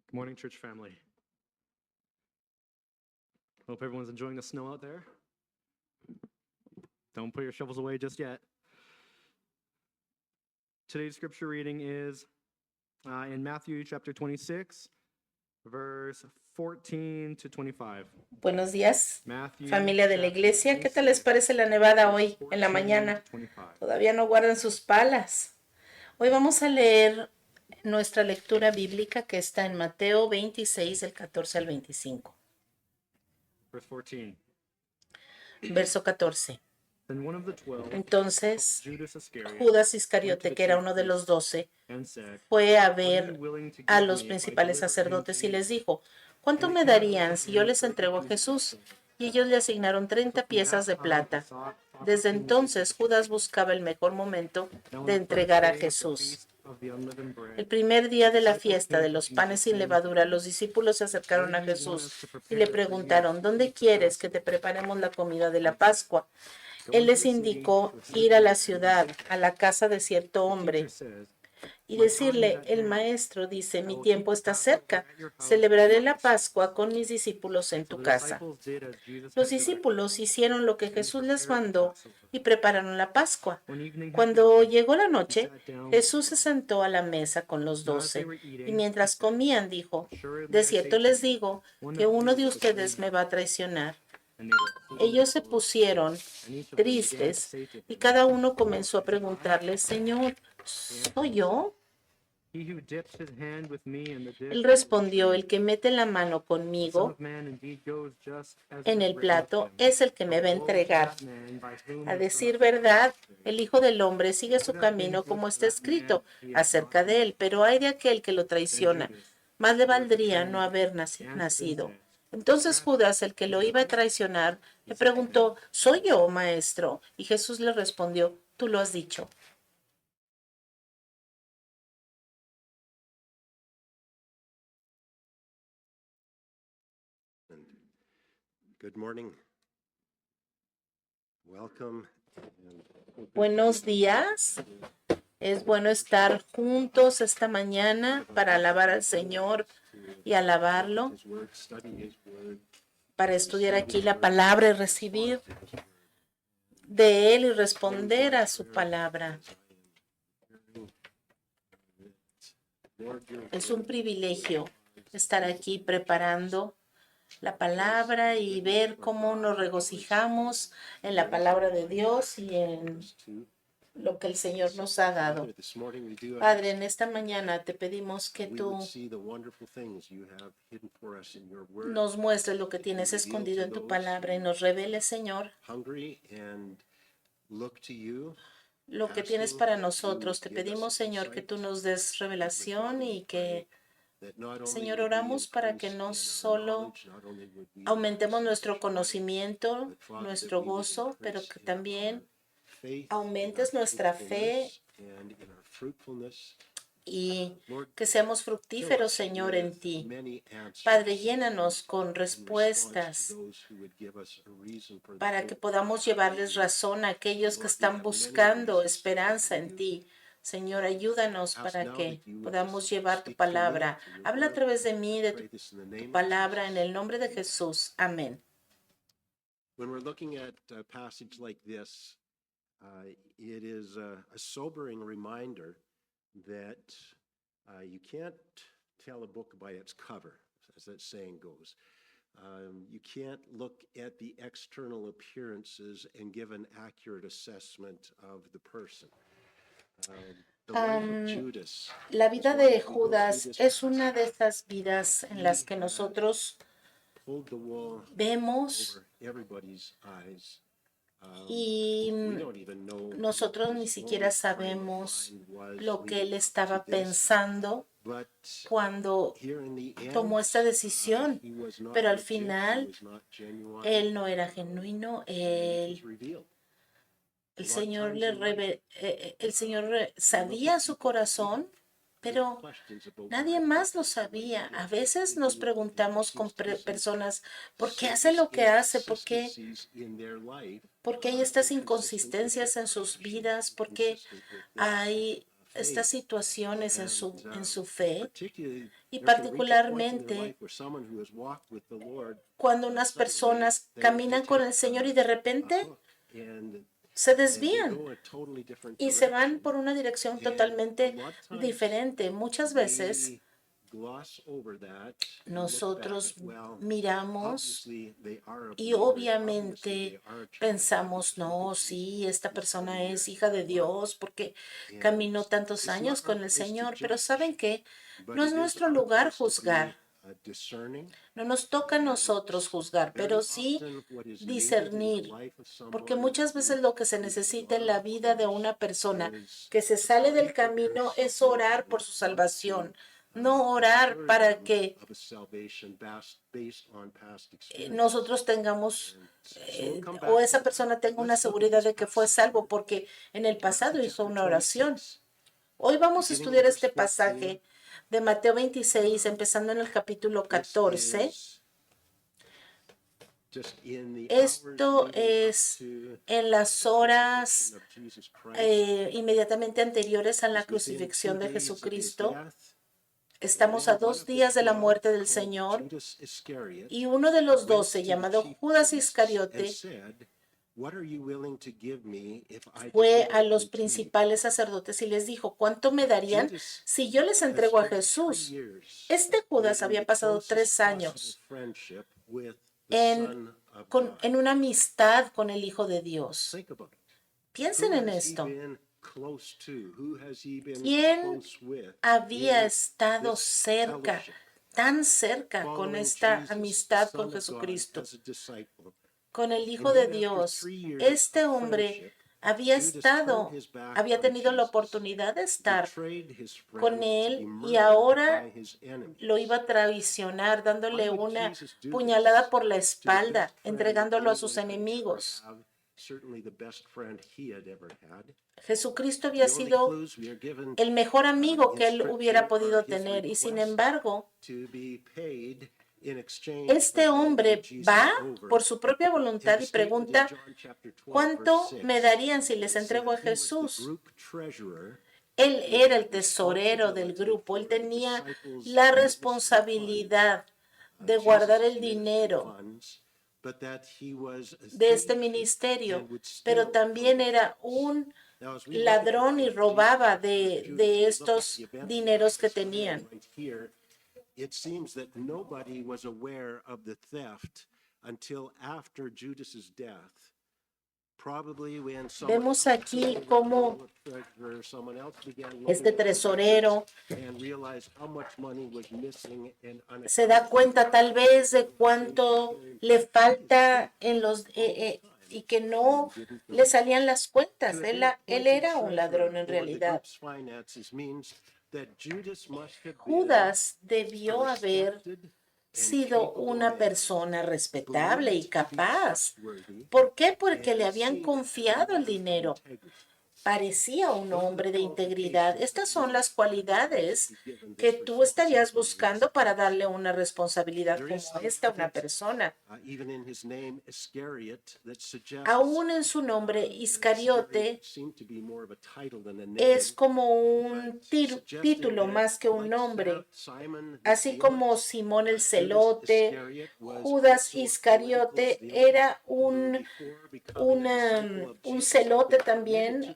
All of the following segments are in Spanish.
Good morning, church family. Hope everyone's enjoying the snow out there. Don't put your shovels away just yet. Today's scripture reading is in Matthew chapter 26, verse 14 to 25. Buenos días, Matthew, familia de la iglesia. ¿Qué tal les parece la nevada hoy en la mañana? Todavía no guardan sus palas. Hoy vamos a leer nuestra lectura bíblica que está en Mateo 26, del 14 al 25. Verse 14. Verso 14. Then one of the 12, Entonces, called Judas Iscariot, Judas Iscariote, que era uno de los 12, and said, fue a "Are you ver willing to a give los me principales by delivering sacerdotes y him to les dijo, ¿cuánto me darían si yo les entrego a Jesús? Y ellos le asignaron 30 piezas de plata. Desde entonces, Judas buscaba el mejor momento de entregar a Jesús. El primer día de la fiesta de los panes sin levadura, los discípulos se acercaron a Jesús y le preguntaron, ¿dónde quieres que te preparemos la comida de la Pascua? Él les indicó ir a la ciudad, a la casa de cierto hombre, y decirle, el maestro dice, mi tiempo está cerca, celebraré la Pascua con mis discípulos en tu casa. Los discípulos hicieron lo que Jesús les mandó y prepararon la Pascua. Cuando llegó la noche, Jesús se sentó a la mesa con los 12 y mientras comían dijo, de cierto les digo que uno de ustedes me va a traicionar. Ellos se pusieron tristes y cada uno comenzó a preguntarle, Señor, ¿soy yo? Él respondió, el que mete la mano conmigo en el plato es el que me va a entregar. A decir verdad, el Hijo del Hombre sigue su camino como está escrito acerca de él, pero hay de aquel que lo traiciona. Más le valdría no haber nacido. Entonces Judas, el que lo iba a traicionar, le preguntó, ¿soy yo, maestro? Y Jesús le respondió, tú lo has dicho. Good morning. Welcome. Buenos días. Es bueno estar juntos esta mañana para alabar al Señor y alabarlo, para estudiar aquí la palabra y recibir de Él y responder a su palabra. Es un privilegio estar aquí preparando la palabra y ver cómo nos regocijamos en la palabra de Dios y en lo que el Señor nos ha dado. Padre, en esta mañana te pedimos que tú nos muestres lo que tienes escondido en tu palabra y nos reveles, Señor, lo que tienes para nosotros. Te pedimos, Señor, que tú nos des revelación y que, Señor, oramos para que no solo aumentemos nuestro conocimiento, nuestro gozo, pero que también aumentes nuestra fe y que seamos fructíferos, Señor, en ti. Padre, llénanos con respuestas para que podamos llevarles razón a aquellos que están buscando esperanza en ti. Señor, ayúdanos para que podamos llevar tu palabra. Habla a través de mí, de tu palabra, en el nombre de Jesús. Amén. When we're looking at a passage like this, it is a sobering reminder that you can't tell a book by its cover, as that saying goes. You can't look at the external appearances and give an accurate assessment of the person. La vida de Judas es una de esas vidas en las que nosotros vemos y nosotros ni siquiera sabemos lo que él estaba pensando cuando tomó esta decisión, pero al final él no era genuino. El Señor sabía su corazón, pero nadie más lo sabía. A veces nos preguntamos con personas, ¿por qué hace lo que hace? ¿Por qué hay estas inconsistencias en sus vidas? ¿Por qué hay estas situaciones en su fe, Particularly, y there can reach a point in their particularmente life where someone who has walked with the Lord, cuando unas personas caminan con el Señor y de repente se and they desvían go a totally different y se van direction. por una dirección And totalmente a lot of times diferente. Muchas veces we gloss over that, we look back nosotros at, well, miramos obviously they are a y believer, obviously obviamente they are a child of pensamos, God, no, because sí, esta it's persona been es years hija de with the Lord. Dios porque And caminó tantos it's años not our con el place to Señor, pero judge, ¿saben qué? but No es it is nuestro our lugar place to be juzgar, discerning. no nos toca a And nosotros juzgar, very pero sí often what is needed in the discernir, life of porque someone muchas who veces lo que se is necesita en not la of vida de course una persona is que se to sale pray del for their camino es orar por su salvation, not salvación, to no orar assure para them que of a salvation based on past experience. nosotros tengamos And so we'll come o back to esa that. persona tenga una Let's look at seguridad this de que fue passage salvo here. porque en el pasado Matthew hizo chapter una oración. 26, Hoy vamos a beginning in estudiar verse este 14. pasaje de Mateo 26, empezando en el capítulo This 14. is just in the Esto hours leading up es to en las the horas crucifixion of Jesus Christ. inmediatamente anteriores a la It's within 2 crucifixión de days of his Jesucristo. death. Estamos a And one 2 of the días de la 12, muerte del called Señor, Judas Iscariot, y uno de los went 12, to the llamado chief Judas priests Iscariote, and said, "What are you willing to give me if I fue deliver a him los to you?" principales sacerdotes y les dijo, ¿cuánto me darían Judas si yo les had entrego a spent 3 Jesús? years Este Judas in había the pasado closest 3 possible años friendship with the en, Son of God. en una amistad con el Hijo de Dios. Think about it. Piensen Who en has he esto. been close to? Who has he been ¿Quién close with había in estado this cerca, fellowship? tan cerca con Following esta Jesus, the amistad con Son of God, Jesucristo, as a disciple. con el And Hijo de yet, after Dios? 3 years Este of hombre friendship, había Judas turned estado, his back había on tenido la Jesus, oportunidad de estar betrayed his con friend to be él y murdered ahora by his enemies. lo iba a traicionar, Why dándole would una Jesus do puñalada this por la to the best espalda, friend entregándolo a anyone sus could ever enemigos? have? Certainly the best friend he had ever had. Jesucristo The había only sido clues we are given el mejor amigo in que él hubiera Scripture podido are his tener, y sin request embargo, to be paid in exchange for este handing hombre Jesus va over. por su propia And voluntad the y statement in pregunta, John chapter 12, ¿cuánto verse me 6, darían si it les said entrego a he was the Jesús? group treasurer. Él He era had el tesorero del responsibility grupo, él for the tenía disciples' la ministry responsabilidad funds, de guardar Jesus' el ministry dinero funds, but that he was a de este thief ministerio, and would pero steal from también the era funds. un Now, as we look at the ladrón y life of robaba Jesus, Judas, de we look at estos the events that dineros que transpired tenían. right here, it seems that nobody was aware of the theft until after Judas's death. Probably when someone Vemos else aquí took over cómo the treasurer, someone else began looking este at the tesorero records and realized how much money was missing and se da cuenta tal vez de cuánto le falta en los y que no le salían las cuentas. Él era un ladrón en realidad. Judas debió haber sido una persona respetable y capaz. ¿Por qué? Porque le habían confiado el dinero. Parecía un hombre de integridad. Estas son las cualidades que tú estarías buscando para darle una responsabilidad como esta a una persona. Aún en su nombre, Iscariote es como un título más que un nombre. Así como Simón el Celote, Judas Iscariote era un celote también,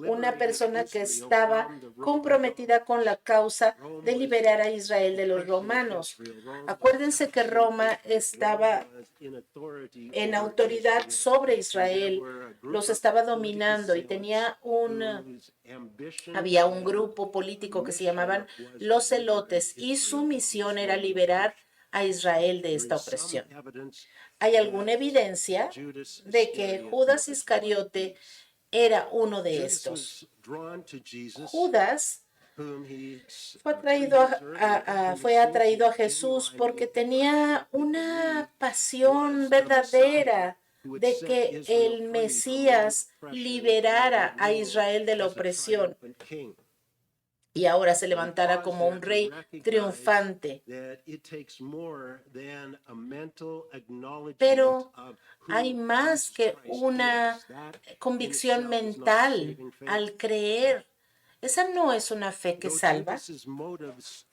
una persona que estaba comprometida con la causa de liberar a Israel de los romanos. Acuérdense que Roma estaba en autoridad sobre Israel, los estaba dominando y había un grupo político que se llamaban los celotes y su misión era liberar a Israel de esta opresión. ¿Hay alguna evidencia de que Judas Iscariote era uno de estos? Judas fue atraído a Jesús porque tenía una pasión verdadera de que el Mesías liberara a Israel de la opresión y ahora se levantara como un rey triunfante. Pero hay más que una convicción mental al creer Esa no es una fe que Though salva. Judas's motives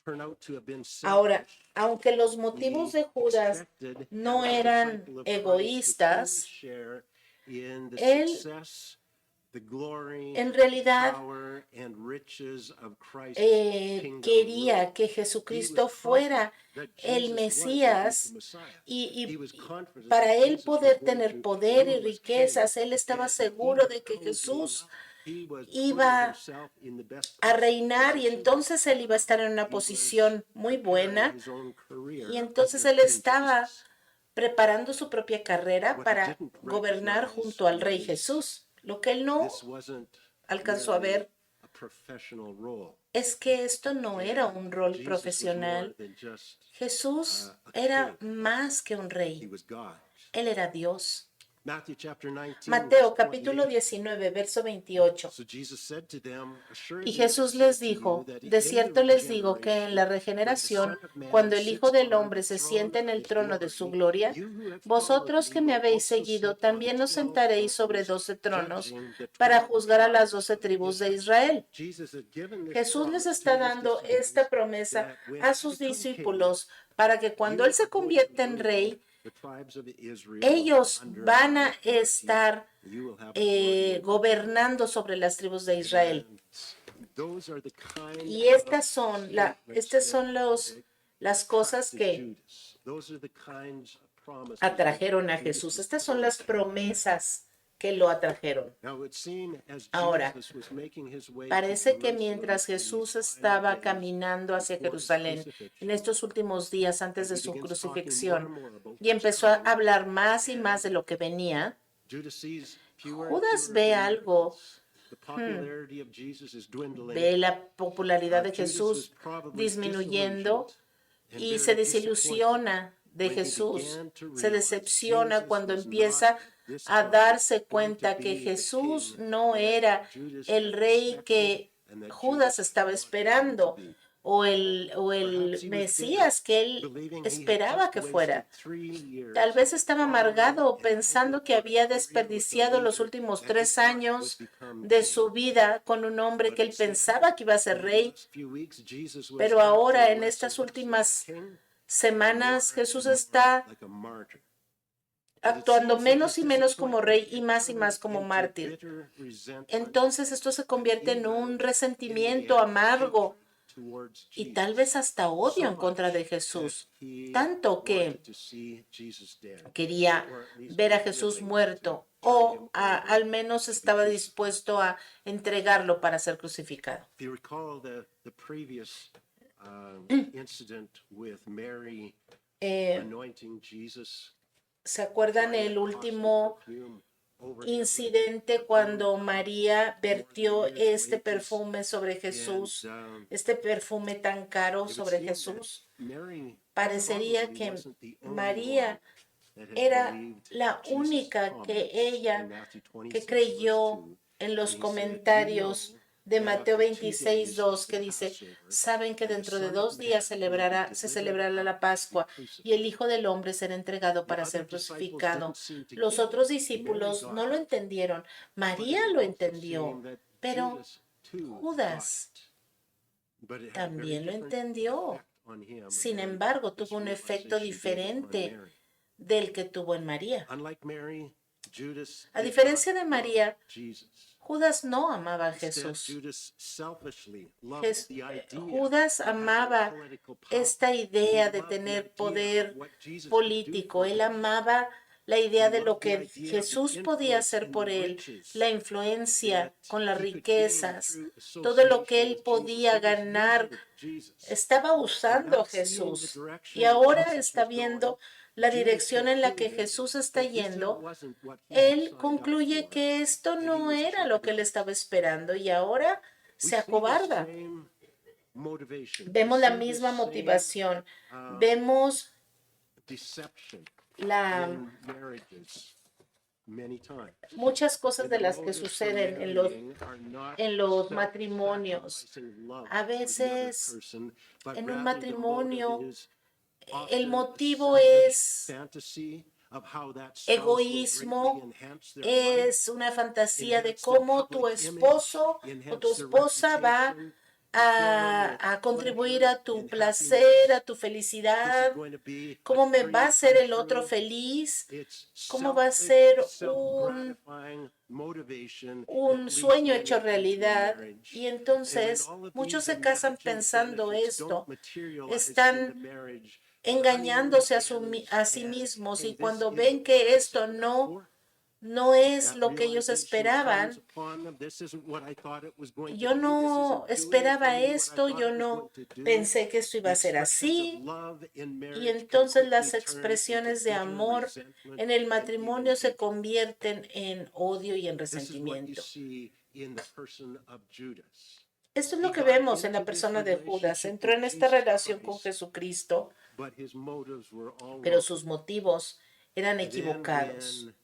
turn out to have been Ahora, selfish, aunque los motivos de Judas expected no the eran disciple of Christ to fully egoístas, share in the él success, the glory, en realidad power, and riches of Christ's kingdom quería rule. que He Jesucristo was fuera confident that el Jesus was indeed Mesías the Messiah. y He was confident para that él Jesus poder was going tener to poder y rule as king, riquezas, él estaba and he seguro was de que cozying Jesús up. He was putting iba himself in the best a possible reinar y position. entonces él iba a estar en una He was posición muy preparing buena his own career y entonces él under King estaba Jesus. preparando su propia carrera What he para didn't gobernar recognize junto al Rey is Jesús. Lo que él no this wasn't alcanzó a merely ver a professional role. es que esto no era And un rol Jesus was more profesional. than just Jesús a era king. más que un He rey. was God. Él era Dios. Matthew chapter 19, Mateo verse capítulo 28. 19, verso 28. So Jesus said to them, Y assuredly I Jesús say les to you dijo, that de in cierto the les digo que en la regeneration, regeneración, when the Son of Man cuando el Hijo sits del on Hombre the se throne siente en of el his trono de su glory, gloria, you who have followed vosotros me que me will habéis also seguido, sit on también os 12 sentaréis sobre thrones, 12 tronos judging the para 12 juzgar a las tribes 12 of tribus de Israel. Israel. Jesus had given this Jesús les promise está to his dando disciples esta promesa that when a he sus become king, discípulos para que cuando you Él se are going to convierta en rule rey, the tribes of Israel ellos under van my a authority. estar You will have authority over them. gobernando sobre las tribus de Israel. And those are the kind Y estas son, statements estas that son las cosas attracted que Judas. Those are the kinds of promises atrajeron a that Judas Jesús. was Estas son calling las for. promesas que lo atrajeron. Now, it would seem as Ahora, Jesus was making his way to parece que Jerusalem mientras in these Jesús final estaba days caminando hacia before his Jerusalén en crucifixion, estos últimos días antes that de he su begins talking more crucifixión and more about y what's empezó a coming. hablar más y más de And lo que venía, Judas sees fewer and Judas fewer ve believers. algo, The popularity of Jesus is dwindling. ve la popularidad de Judas was Jesús probably disminuyendo disillusioned and y se very disappointed desilusiona de when he Jesús. began to Se realize decepciona Jesus cuando was empieza not this a time darse going to cuenta que be the Jesús king no that era Judas el had rey expected que and that Judas Judas estaba wanted him to esperando be. o el Perhaps he was bitter, Mesías que él believing he had esperaba just que wasted fuera. 3 years Tal vez estaba following amargado and pensando hoping que for a había career with the desperdiciado los leader últimos that he 3 thought would años become de king. su vida con un hombre But que él instead, pensaba que iba a ser over the rey, last few weeks, Jesus was pero ahora acting en less estas and less like últimas a king and semanas more Jesús and more está like a martyr. actuando menos y menos como rey y más como mártir. Entonces esto se convierte en un resentimiento amargo y tal vez hasta odio en contra de Jesús, tanto que quería ver a Jesús muerto o al menos estaba dispuesto a entregarlo para ser crucificado. If you recall the previous incident with Mary anointing Jesus, ¿Se acuerdan el último incidente cuando María vertió este perfume sobre Jesús, este perfume tan caro sobre Jesús? Parecería que María era la única que creyó en los comentarios de Mateo 26:2 que dice, saben que dentro de 2 días se celebrará la Pascua y el Hijo del Hombre será entregado para ser crucificado. Los otros discípulos no lo entendieron. María lo entendió, pero Judas también lo entendió. Sin embargo, tuvo un efecto diferente del que tuvo en María. A diferencia de María, Judas no amaba a Jesús. Judas amaba esta idea de tener poder político. Él amaba la idea de lo que Jesús podía hacer por él, la influencia con las riquezas, todo lo que él podía ganar. Estaba usando a Jesús y ahora está viendo la dirección en la que Jesús está yendo. Él concluye que esto no era lo que él estaba esperando y ahora se acobarda. Vemos la misma motivación, vemos muchas cosas de las que suceden en los matrimonios. A veces en un matrimonio el motivo es of how that spouse will Egoísmo greatly enhance their life, es una fantasía de enhance their cómo tu public esposo image, o tu enhance their esposa va reputation, fulfill their a contribuir pleasure a tu and placer, a happiness. tu This is felicidad, going to be a cómo me va a dream hacer come el otro true. feliz, It's cómo va a selfish, ser self-gratifying motivation un that leads sueño many hecho into a realidad. marriage. Y And when entonces all of muchos these se casan imagined pensando benefits don't esto, materialize in the están marriage, the honeymoon engañándose ends, a sí and mismos, y hey, this cuando isn't ven what que I esto signed up for. no es That lo que ellos realization comes esperaban, upon them. This isn't what I thought it was going to yo be. This no isn't doing for esperaba me what I esto, thought yo it was going no to do. pensé que esto iba The a ser expressions of así. love in Y marriage can entonces las quickly turn into expresiones de bitter amor resentment en el and even matrimonio se hatred. convierten en odio y en This is what you resentimiento. see in the person of Judas. Esto es He lo que got vemos en la into this persona de Judas. relationship Entró with en esta Jesus relación con Christ, Jesucristo, but his motives were all pero wrong. sus motivos eran And then equivocados. when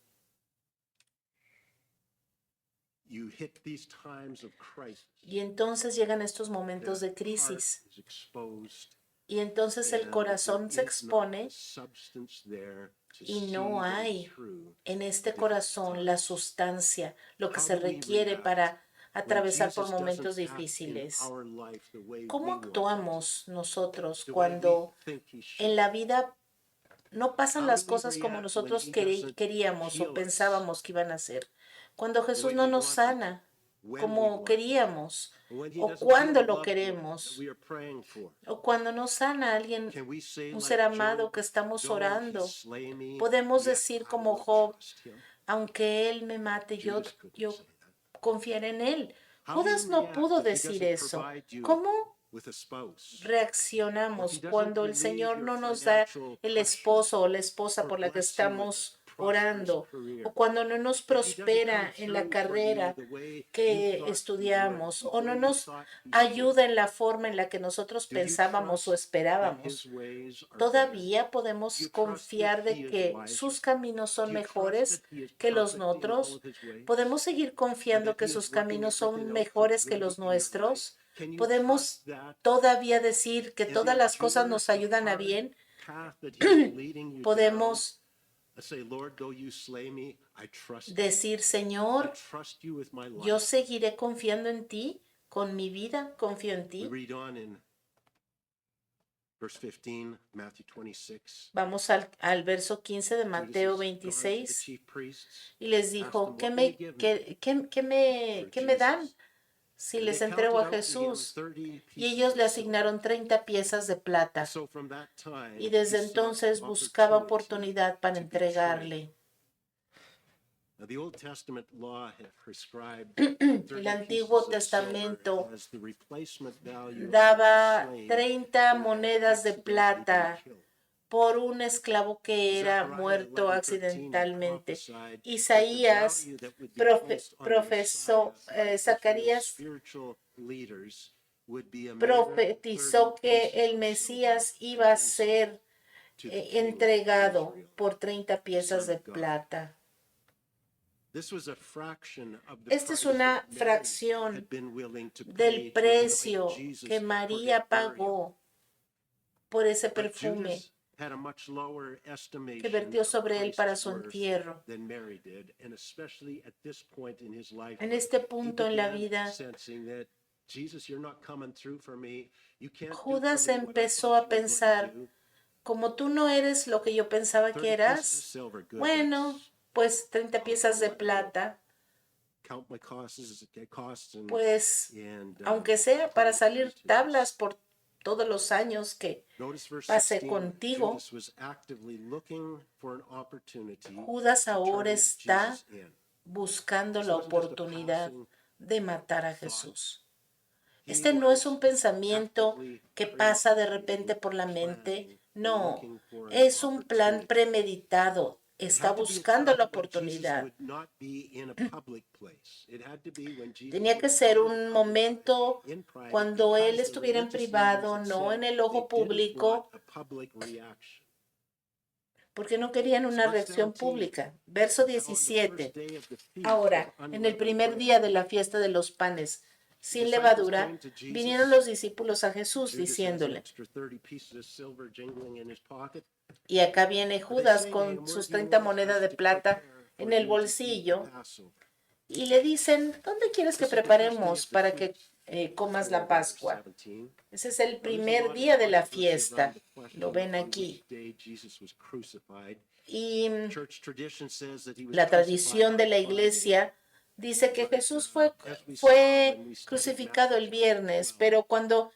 you hit these times of crisis, Y entonces llegan estos the momentos de heart crisis. is exposed, Y entonces el and corazón se there is not the expone substance there to y see no them hay through en the este difficult corazón la times. sustancia, lo que How se do we requiere react para when atravesar por Jesus doesn't momentos act in difíciles. our life the way ¿Cómo we want him to, actuamos nosotros the way we cuando think he en should? la vida no pasan How las do we cosas como react when nosotros he doesn't queríamos o heal us pensábamos que iban a ser? Cuando the Jesús way no we nos want him to, sana when we como want him to, queríamos when he o doesn't heal cuando a lo loved one that queremos we are praying for? o cuando no sana a alguien, Can we say un like ser amado Job, que estamos though he orando? slay me, Podemos yet decir I como will Job, trust him? aunque él me mate, Judas couldn't yo say that. confiaré en él. How do you Judas no react pudo if he decir doesn't eso. provide you ¿Cómo with a spouse? Or if reaccionamos he doesn't cuando el relieve Señor your no nos da financial el pressure esposo o la esposa or por la que bless you with estamos a prosperous orando? career? O cuando no nos If he doesn't come prospera en la through for you carrera the way you que thought he would, estudiamos the o no way you nos thought he should, ayuda en la forma en la que nosotros do you pensábamos o trust that his esperábamos, ways are better? todavía Do podemos you trust that confiar he de is que wiser? sus caminos Do son you trust mejores that he is que los perfect in all nuestros. of his ways? Podemos seguir Or confiando that que he sus is working caminos son everything out for mejores que good los in your life? nuestros. Can you Podemos trust that? todavía decir que And todas in las cosas Judas, nos the ayudan a hard bien. path that he's leading you down, Podemos I say, Lord, though you slay me, I trust you. decir, I Señor, trust you with my yo life. seguiré confiando en ti, con mi vida confío en We ti. read on in verse 15, Matthew 26. Vamos al verso 15 de Judas Mateo has gone to the 26 chief priests, y les asked dijo, them, "What will you give me ¿qué me for dan Jesus?" si And les they entrego counted a out to him Jesús? 30 Y pieces ellos of le silver. asignaron 30 piezas de plata. And so from that time, Y desde he sought entonces buscaba opportunity oportunidad para to betray. entregarle. Now, the Old Testament law had prescribed El 30 Antiguo pieces of silver Testamento as the replacement value of daba a slave 30 who had monedas de accidentally been plata killed. por un esclavo que era Zechariah muerto 11:13 had accidentalmente. prophesied that the Isaías value that would be placed on the profesó, Messiah and Zacarías spiritual leaders would be a mere profetizó 30 que pieces el of silver Mesías and iba a incense ser to the King of entregado Israel, por 30 piezas Son de of God. plata. This was a fraction of the Esta es price una that Mary fracción had been willing to pay del to anoint precio Jesus que for María his burial. pagó por ese But perfume Judas had a much lower que estimation vertió of sobre él para Christ's su worth entierro. than Mary did, and especially at this point in his life, En este he punto en la began vida, sensing that Jesus, you're not coming through for me. You can't do Judas for me what I empezó thought a you were going pensar, to do. como tú no eres lo que yo pensaba 30 que pieces of eras, silver, good. bueno, That's pues 30 I'll piezas de let it go. plata, Count my costs and pues and aunque sea para pray salir unto tablas this. por todos los años que Notice verse pasé 16. contigo, Judas was actively looking for an opportunity Judas to ahora turn está Jesus in. buscando This la wasn't just a oportunidad passing de matar a thought. Jesús. He Este no es was un pensamiento actively que pasa de praying, repente por la mente, planning, no, looking for an es un plan opportunity. premeditado, It está had to be a buscando la time when Jesus oportunidad. would not be in a public place. It had to be when Jesus Tenía que was ser out in un public, momento in private, cuando él because the estuviera en religious privado, leaders had no said en el they ojo didn't want público, a public reaction. porque no querían So una verse reacción 17, pública. Verso now on the first 17. day of the feast Ahora, of en el unleavened primer bread, día de la fiesta de los panes sin levadura, vinieron los discípulos a Jesús diciéndole, y acá viene Judas con sus 30 monedas de plata en el bolsillo, y le dicen, ¿dónde quieres que preparemos para que comas la Pascua? Ese es el primer día de la fiesta, lo ven aquí. Y la tradición de la iglesia dice que Jesús fue crucificado el viernes, pero cuando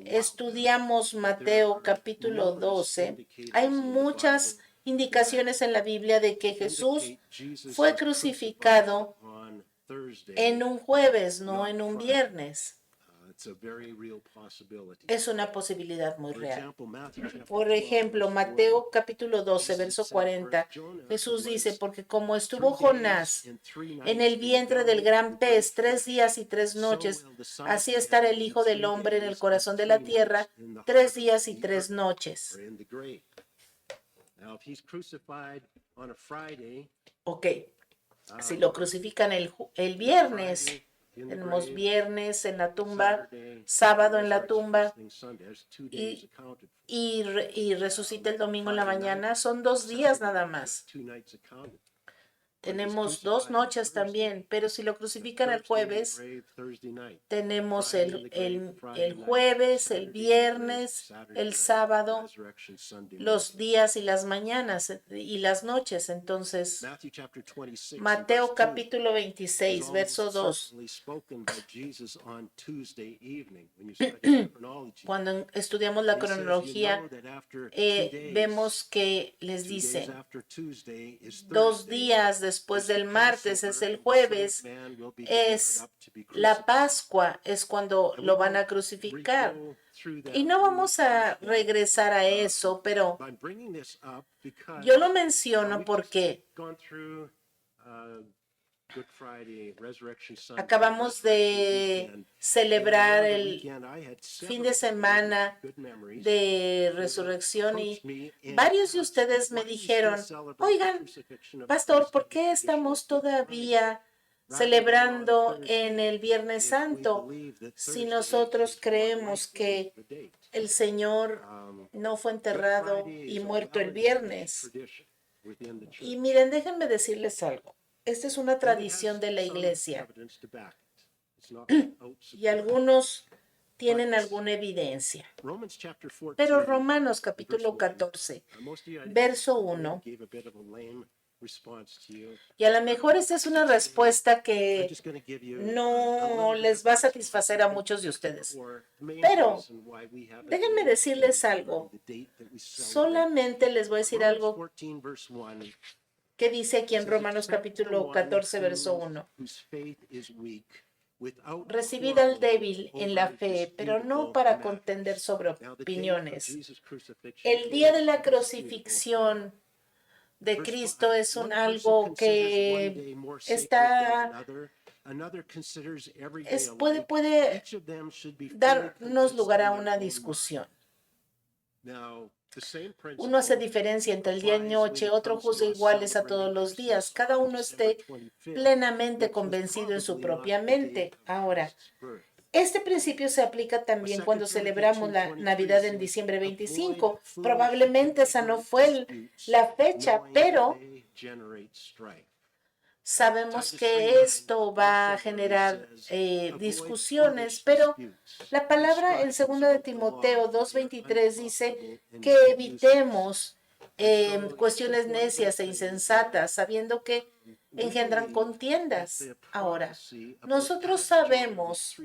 estudiamos Mateo capítulo 12, hay muchas indicaciones en la Biblia de que Jesús fue crucificado en un jueves, no en un viernes. Es una posibilidad muy real. Por ejemplo, Mateo capítulo 12, verso 40, Jesús dice, porque como estuvo Jonás en el vientre del gran pez 3 días y 3 noches, así estará el Hijo del Hombre en el corazón de la tierra 3 días y 3 noches. Ok, si lo crucifican el viernes, tenemos viernes en la tumba, sábado en la tumba y resucita el domingo en la mañana. Son 2 días nada más. Tenemos 2 noches también, pero si lo crucifican el jueves, tenemos el jueves, el viernes, el sábado, los días y las mañanas y las noches. Entonces, Mateo capítulo 26, verso 2. Cuando estudiamos la cronología, vemos que les dice 2 días después del martes es el jueves, es la Pascua, es cuando lo van a crucificar. Y no vamos a regresar a eso, pero yo lo menciono porque acabamos de celebrar el fin de semana de resurrección y varios de ustedes me dijeron, oigan, pastor, ¿por qué estamos todavía celebrando en el Viernes Santo si nosotros creemos que el Señor no fue enterrado y muerto el viernes? Y miren, déjenme decirles algo. Esta es una tradición de la iglesia y algunos tienen alguna evidencia. Pero Romanos capítulo 14, verso 1, y a lo mejor esta es una respuesta que no les va a satisfacer a muchos de ustedes. Pero déjenme decirles algo. Solamente les voy a decir algo que dice aquí en Romanos capítulo 14, verso 1. Recibid al débil en la fe, pero no para contender sobre opiniones. El día de la crucifixión de Cristo es algo que está, puede darnos lugar a una discusión. Uno hace diferencia entre el día y noche, otro juzga iguales a todos los días. Cada uno esté plenamente convencido en su propia mente. Ahora, este principio se aplica también cuando celebramos la Navidad en diciembre 25. Probablemente esa no fue la fecha, pero sabemos que esto va a generar discusiones, pero la palabra en 2 de Timoteo 2:23 dice que evitemos cuestiones necias e insensatas, sabiendo que engendran contiendas. Ahora, nosotros sabemos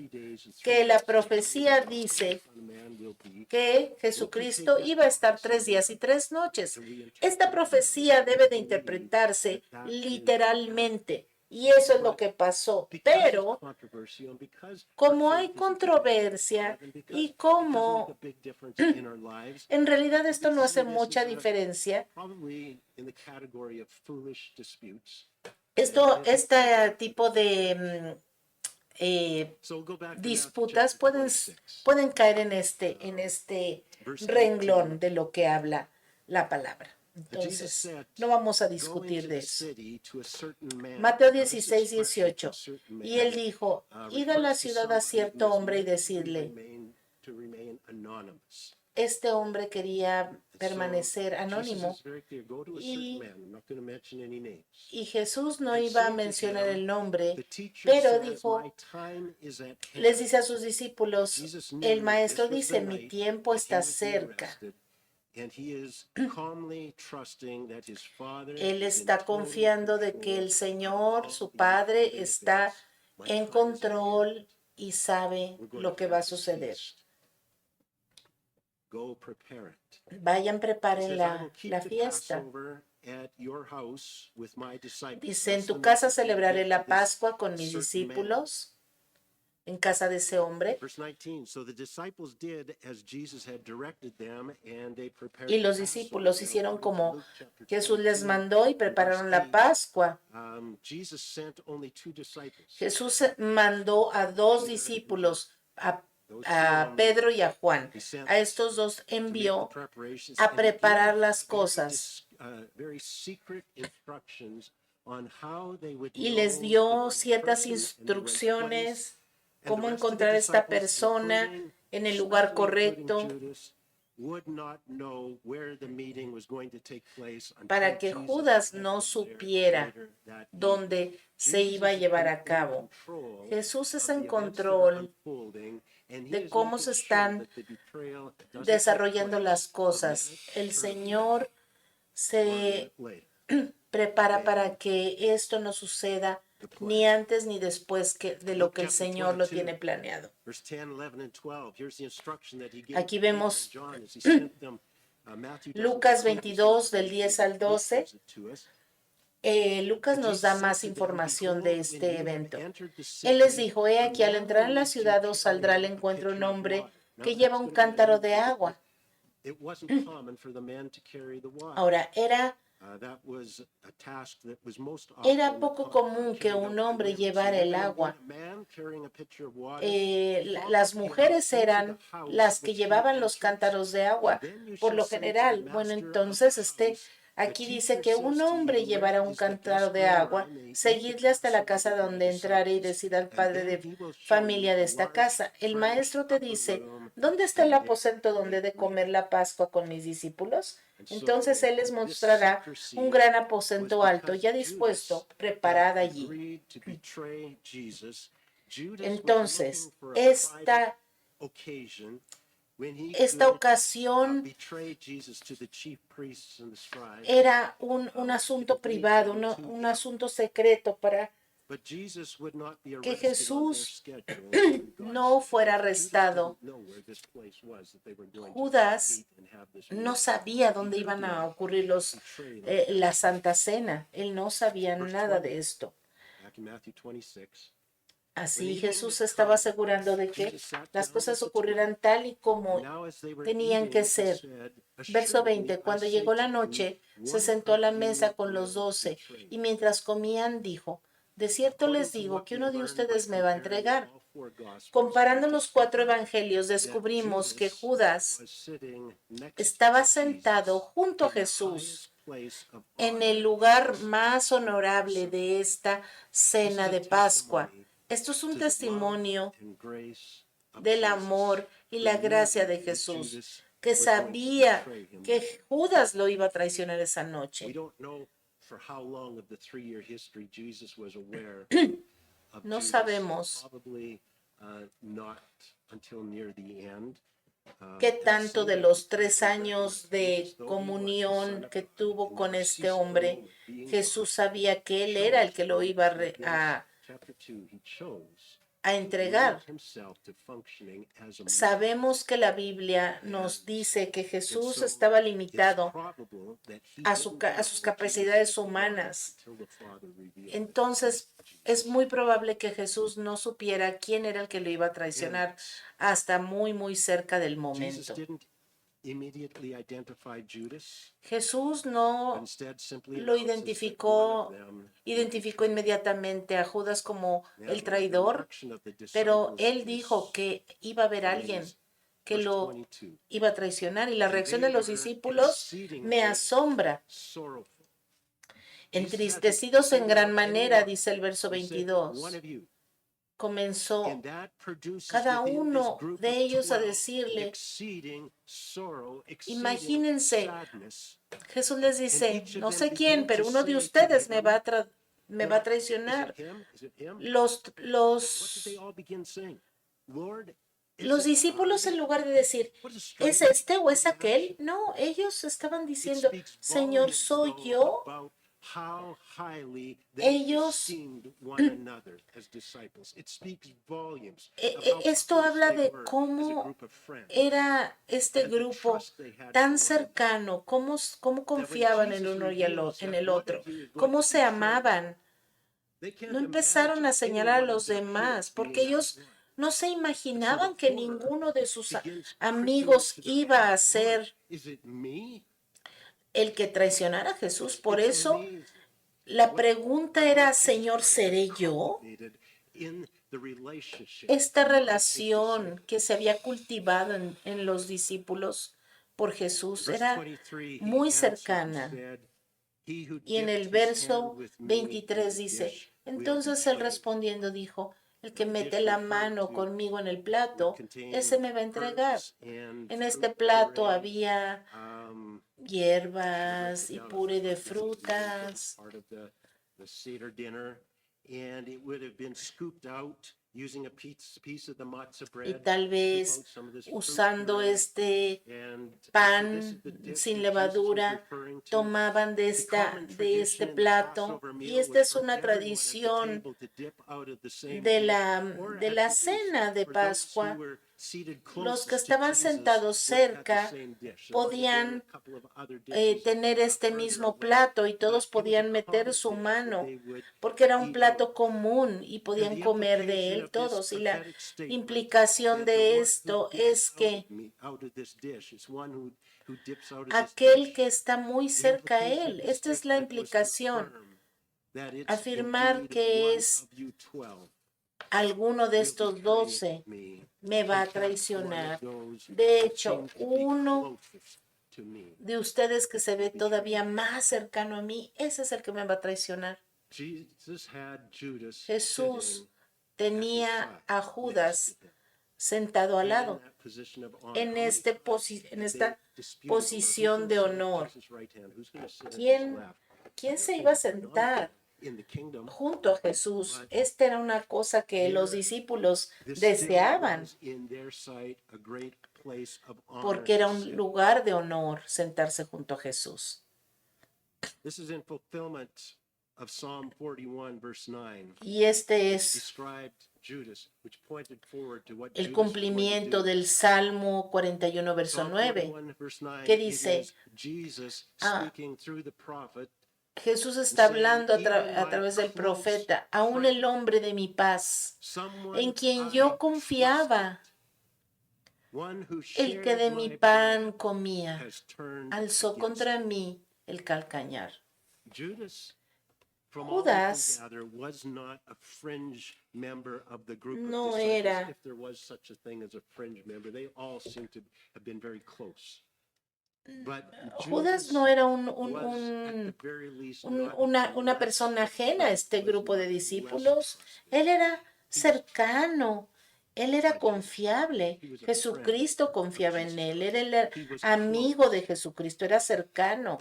que la profecía dice que Jesucristo iba a estar 3 días y 3 noches. Esta profecía debe de interpretarse literalmente. Y eso es lo que pasó. Pero como hay controversia y como en realidad esto no hace mucha diferencia, este tipo de disputas pueden caer en este renglón de lo que habla la palabra. Entonces, no vamos a "Go discutir into de the eso. city to a certain man." Mateo Now, this 16, expression, "a 18. certain Y él man," dijo, id a la refers to ciudad a somebody cierto who is hombre y meant decirle, to remain anonymous. este hombre quería And so permanecer Jesus anónimo is very clear, "Go to a certain y, man." I'm not going to mention any names. y Jesús no "And iba a say to mencionar him, el nombre, the teacher pero says, dijo, my time is at les hand." dice a sus discípulos, Jesus el knew maestro this was the dice, mi night tiempo that he está would be cerca. arrested, and he is calmly trusting that his Father Él is in está total confiando de que control el of Señor, all su the Padre, unfolding está events. My en time is at control hand. y sabe We're going lo to que have va a this suceder. feast. Go prepare it. Vayan, He preparen says, "I will la keep the fiesta. Passover at your house with my disciples." Dice, en That's the tu casa message that you celebraré get la to this Pascua con mis certain man. discípulos, en casa de ese hombre. Verse 19, "So the disciples did as Jesus had directed them, and they prepared Y the los Passover." discípulos Now, hicieron according to como Luke chapter Jesús les 22 mandó y and verse prepararon la 8, Pascua. Jesus sent only 2 disciples. Jesús mandó a dos discípulos, Those two a only, Pedro y a Juan. he sent A estos dos to make the envió preparations a and he preparar gave las very cosas very secret instructions on how they would y know les the dio right ciertas person in the right place. instrucciones, And the cómo rest of the encontrar esta disciples, persona including, en el lugar especially including correcto Judas, would not know where the meeting was going to take place para until que Jesus Judas met no them there supiera later that evening. dónde se Jesus iba a is llevar in a cabo. control Jesús es of en the events that are control unfolding, and he de is cómo making se sure están that the betrayal doesn't take desarrollando place las a cosas. minute El earlier Señor or a se minute later. prepara para que esto no suceda ni antes ni después de lo Luke que el chapter Señor lo 22, tiene planeado. verse 10, 11, and 12. Here's the instruction that he gave Aquí to Peter vemos and John as he sent them. Matthew doesn't Lucas include this 22 del information, 10 al but Luke 12. gives it to us. Lucas And nos Jesus da said más to them, información de "Behold, when este you have evento. entered the Él les city, dijo, he a aquí al man entrar will en la meet you ciudad os saldrá al carrying a encuentro un pitcher of hombre water." Now, que that's lleva un going to be cántaro de unusual. agua. It wasn't common for the men to carry the water. Ahora, That was a task that was most era often poco común que carried un out by hombre women. So llevara you're el going to agua. need a man carrying a pitcher of water. Las Follow him mujeres into eran the house las que which he llevaban los enters, cántaros de agua, and then you por shall lo say to the general. Bueno, master of the entonces house, aquí "The dice teacher que un says to hombre you, llevará where un is the cántaro best de room agua, where I may eat the seguidle hasta la Passover casa with my donde entrare y disciples?" decida al And padre then de he will show familia you de a esta large, casa. El furnished maestro te upper dice, room, ¿dónde está and el there aposento you donde may de eat. comer la Pascua con mis discípulos? And so Entonces él les this mostrará secrecy un gran was aposento alto, because ya Judas dispuesto, had preparada allí. agreed to betray Jesus. Judas was Entonces, looking for a private esta occasion when he esta could ocasión betray Jesus to the chief priests and the scribes. era un asunto privado, un asunto secreto para But Jesus would not be que arrested on their Jesús schedule, on God's no fuera schedule. Judas arrestado. didn't know where this place was that they were going to Judas meet and have this no meal. sabía He dónde could iban a not ocurrir betray them. la Santa Cena. Él no sabía Verse nada 20. de esto. Back in Matthew 26. Así Jesús estaba asegurando de que las cosas ocurrieran tal y como tenían que ser. Verso 20, cuando llegó la noche, se sentó a la mesa con los 12 y mientras comían dijo, de cierto les digo que uno de ustedes me va a entregar. Comparando los 4 evangelios, descubrimos que Judas estaba sentado junto a Jesús en el lugar más honorable de esta cena de Pascua. Esto es un testimonio del amor y la gracia de Jesús, que sabía que Judas lo iba a traicionar esa noche. No sabemos qué tanto de los 3 años de comunión que tuvo con este hombre, Jesús sabía que él era el que lo iba a entregar. Sabemos que la Biblia nos dice que Jesús estaba limitado a sus capacidades humanas. Entonces, es muy probable que Jesús no supiera quién era el que lo iba a traicionar hasta muy, muy cerca del momento. Jesús no lo identificó inmediatamente a Judas como el traidor, pero él dijo que iba a haber alguien que verse lo 22. iba a traicionar. Y la And reacción they de los were discípulos me exceedingly asombra. sorrowful. Entristecidos en gran manera, dice el verso He said, 22. one of you. Comenzó And that produces cada within this uno group de of ellos a 12 decirle, exceeding sorrow, exceeding imagínense, sadness. Jesús les And dice, each of no them sé quién, began pero to uno de say to ustedes me him, va a Is it traicionar. him? Is it him? Los, What did los, they all begin saying? Lord, is los it discípulos, I? en lugar de decir, What a ¿es striking este o es aquel? reaction. No, ellos estaban It diciendo, speaks Señor, volumes, ¿soy though, yo? about how highly they Ellos, esteemed one another as disciples. It speaks volumes of how esto close habla they de were as a cómo group of friends, era este and the grupo trust they had tan for one another. cercano, cómo That when confiaban el Jesus uno y reveals en that el one otro, of you is going cómo to se betray, amaban. they can't No empezaron imagine a señalar a anyone of los their demás, peers being porque that ellos one. no se And so the imaginaban que horror ninguno de sus begins creeping amigos into their iba a heart. Lord, ser is it me? el que traicionara a Jesús. Por It's eso amazing la what pregunta era, Jesus Señor, Christ ¿seré has yo? cultivated in the relationship Esta among his relación disciples. que se había cultivado en los discípulos por Jesús Verse era 23, he muy answered and cercana. said, He who Y en el dipped his hand verso with me in 23 the dice, dish will entonces él betray me. respondiendo dijo, el que The mete dish la referred mano to conmigo en el would plato, contain ese me va a entregar. herbs and En este fruit plato puree. había Should have hierbas written y down a puré de fruit. This is the frutas. part of the Seder dinner. And it would have been scooped out using a piece of the matzah Y bread. tal Scoop vez out some of this fruit usando puree. este And pan this is the dish sin that Jesus was levadura, referring to. tomaban de The common este tradition in the plato. Passover Y meal esta was es for una everyone at the tradición table to dip out of the same de dish, la, or de at la least cena de for those who Pascua. were seated Los que closest to estaban Jesus sentados would have had the cerca same dish. There might have been a podían couple of other dishes tener este further mismo away, plato y but todos it was a podían meter common su dish that mano they would porque era un eat out. plato común y And podían the comer de implication él of this todos. Y la prophetic statement implicación that the de one who esto dips es out que of me, out of this dish, is one who dips out of this aquel dish. que está muy The cerca a implication of él, this esta es la statement was to implicación, affirm that it's afirmar indeed que one es of you 12 alguno de will estos betray 12 me. me va a In fact, one of traicionar. those De who hecho, seem to be uno closest to me de ustedes que se will ve betray todavía me. más cercano a mí, ese es el que me va a traicionar. Jesus had Judas Jesús sitting at his tenía side, a next Judas to him, sentado al and in lado that position of honor. en, How many este times en they esta disputed over who's posición going de to sit at honor. Jesus' right hand, who's going to sit at his ¿Quién, left. quién se Things iba a were done sentar in the kingdom, junto a Jesús? but Esta era una cosa que los here discípulos this still deseaban was in their sight a great place of honor porque era to un sit. lugar de honor sentarse junto a Jesús. This is in fulfillment of Psalm 41 verse 9. Y este es Described Judas, which pointed forward to what el Judas was going to cumplimiento do. del Salmo 41, verso Psalm 9, 41 verse 9, que it dice, is Jesus ah, speaking through the prophet Jesús and está saying, hablando even a my través del close profeta, aún friend, el hombre de mi paz, someone en quien I yo trusted, confiaba, one who el que shared de mi my pan bread, comía, has turned alzó against contra me. mí el calcañar. Judas, from all we can Judas gather, was not a fringe member of the group of no disciples. era, If there was such a thing as a fringe member, they all seem to have been very close. But Judas Judas no era was, at the very least, not una less persona than ajena a friend, este was grupo de much less discípulos. trusted. Él era He was cercano, él era by Jesus. confiable. He was a friend Jesucristo of confiaba en Jesus él, Christ. era el He was amigo close, de Jesucristo, era cercano.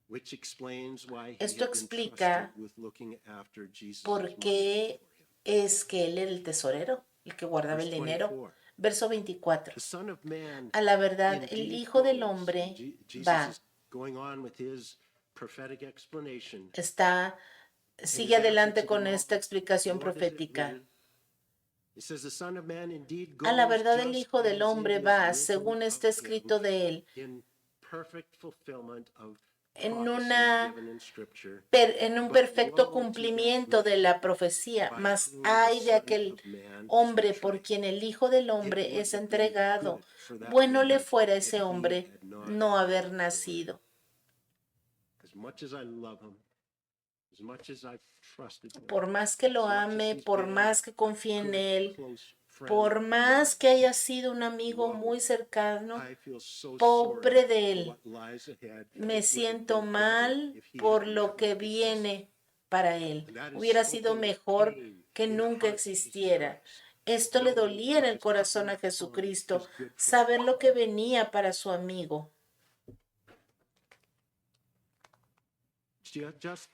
which explains why he Esto had been explica trusted with looking after Jesus' por money qué for him. es que él era el tesorero, el que guardaba Verse el dinero. 24. Verso 24. The Son of Man A la verdad, el indeed Hijo del goes. Hombre Jesus va, is going on with his prophetic explanation. está, And sigue his answer adelante to con them all, esta explicación what is it profética. written? It says, the Son of Man indeed A la goes verdad, el just Hijo del as Hombre it is va, written según of está him, escrito de él, in perfect fulfillment of en prophecy given in Scripture. en un But perfecto woe to that cumplimiento man de la profecía, by mas whom the ay de Son aquel of Man is hombre por betrayed. quien el Hijo del It Hombre would es have been entregado. good for that Bueno le man fuera a if ese he hombre had not no haber been born. nacido. As much as I love him, as much as I've trusted him, Por más que lo as much as ame, he's por been más que a confíe en good, él, close Por más que haya sido un amigo muy cercano, I feel so pobre sorry de for él. what lies ahead Me would have siento been for him mal if he por hadn't lo come que to Jesus. viene para él. And that is Hubiera so sido much mejor pain que in the nunca heart of Jesus existiera. Christ. Esto le Knowing dolía en what el is corazón a coming for Jesucristo, his good friend. saber lo que venía para su amigo. Just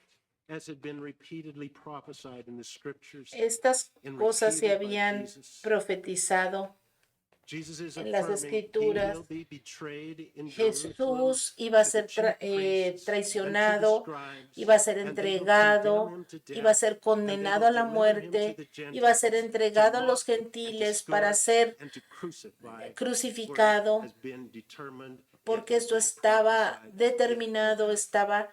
as had been repeatedly prophesied in the scriptures Estas and cosas se repeated by habían Jesus. profetizado Jesus is en las affirming he escrituras. will be betrayed in Jerusalem Jesús iba a to the ser chief priests and to the traicionado, scribes, iba a ser and they will entregado, condemn him to iba a death, ser and they condenado will a la deliver him to muerte, the iba a ser Gentiles, to entregado a los mock and to gentiles para scourge ser and to crucify, for it crucificado, has been determined, it porque has esto been estaba prophesied, it will determinado, happen. estaba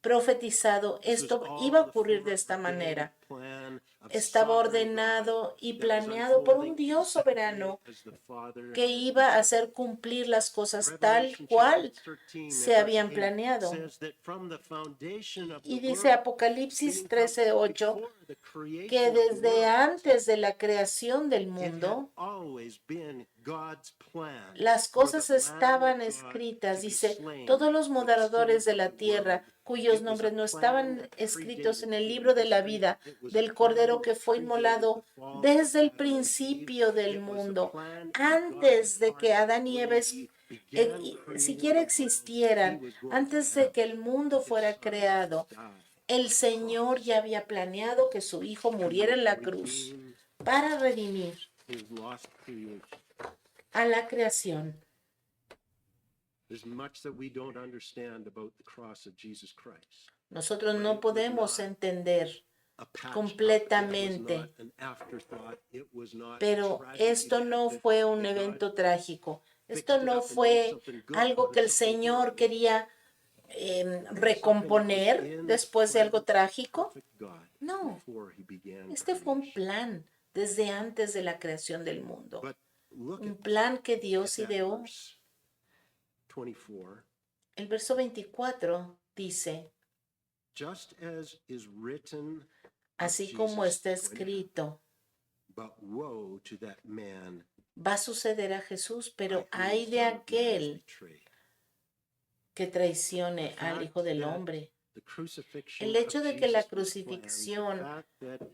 profetizado. This was Esto all iba a the ocurrir de esta foreordained manera. plan of Estaba sovereign God ordenado y that was planeado por un unfolding Dios exactly soberano as the Father que had iba a determined. hacer cumplir las cosas tal Revelation cual chapter 13 se and verse habían 8 planeado. says that from the foundation of the Y dice world, Apocalipsis meaning from 13:8 before the que creation of the desde world, antes de la creación del it had mundo, always been God's plan las for cosas the Lamb of estaban God escritas, to be dice, slain todos los for the moradores sins de of la the tierra, world. cuyos It was a nombres no plan estaban that escritos en predated el human libro de la history. vida It was a del Cordero plan que that fue predated inmolado the fall of desde el Adam and Eve. principio del It was a mundo, plan in God's antes de que heart Adán y when Eva he began creating siquiera the world, he existieran, was going antes to de have que el mundo his fuera son creado. die El on the Señor cross ya había planeado que su Hijo muriera en la to cruz redeem para redimir his lost creation. a la creación. There's much that we don't understand about the cross of Jesus Christ. Nosotros But no it was podemos not entender a patch. completamente, It was not an afterthought. It was not a pero tragic esto event no that- fue un that God evento trágico. fixed Esto it no up and made fue something good algo out que of el something Señor horrible. quería recomponer después de algo trágico. Perfect God No, before he began este fue un creation. plan desde antes de la creación del mundo. But look Un at plan que at Dios that ideó. verse 24. El verso 24 dice, Just as is written of así como Jesus, está it's going to happen. escrito, But woe to that man va a suceder a Jesús, pero by hay whom de the Son of Man is aquel betrayed. que traicione The al fact Hijo del that Hombre. the crucifixion El hecho of de que la Jesus was planned, the crucifixión fact that one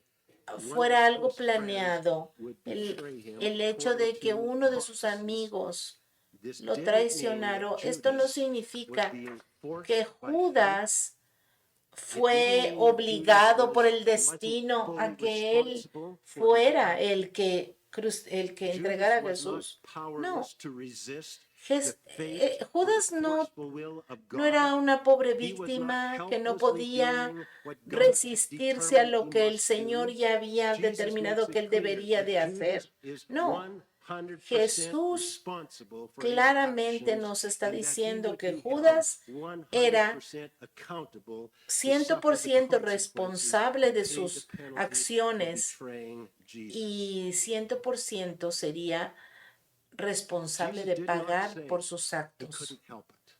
of fuera his algo close friends planeado, would betray him el hecho according de que to uno de sus prophecies. amigos This lo didn't mean traicionaron, that esto no Judas significa was being forced que by fate. Judas It didn't fue mean that Judas obligado por el wasn't destino fully a que él responsible for his fuera actions. el que Judas entregara a was not Jesús. No, powerless to resist the fate or Judas the no, forceful will of no era God. una pobre He was not víctima que no helplessly podía doing what God had resistirse a determined lo he que el must Señor do. ya había Jesus determinado makes que it él clear debería that de hacer. Judas is No, 100% Jesús responsible for his claramente actions, nos está and that he diciendo would que be held Judas era 100% accountable to suffer 100% the consequences responsable and de pay the sus penalty for acciones betraying Jesus. y 100% sería responsable Jesus de did not pagar say por sus he actos. couldn't help it.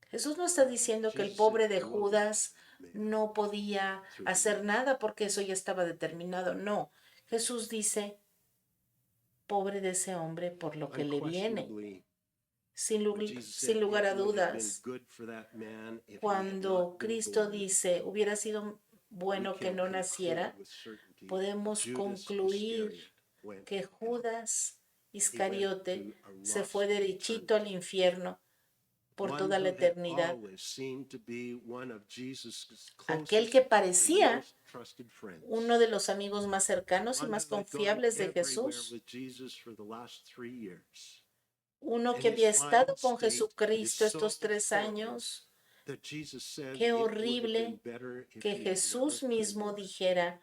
Jesús no está diciendo que el Jesus pobre said, de "Woe to Judas that man." no podía hacer nada porque eso ya estaba determinado. No, Jesús dice, pobre de ese hombre por lo que le viene. Unquestionably, Sin, when Jesus said sin lugar a it would have been dudas, good for that man if he had cuando not been Cristo born, dice, hubiera sido we bueno que can no conclude naciera, with certainty podemos Judas concluir Iscariot went que to hell. Judas He went Iscariote to a se lost fue derechito al eternity. infierno por One toda la who had eternidad. always seemed to be one of Jesus' Aquel closest que and parecía most trusted friends. uno de los amigos más cercanos y One más who had gone confiables de everywhere Jesús, with Jesus for the last 3 years. uno And que his había estado final con state Jesucristo is so estos 3 horrible años. that Jesus said Qué it would have been horrible better if que he had never Jesús been mismo born. dijera,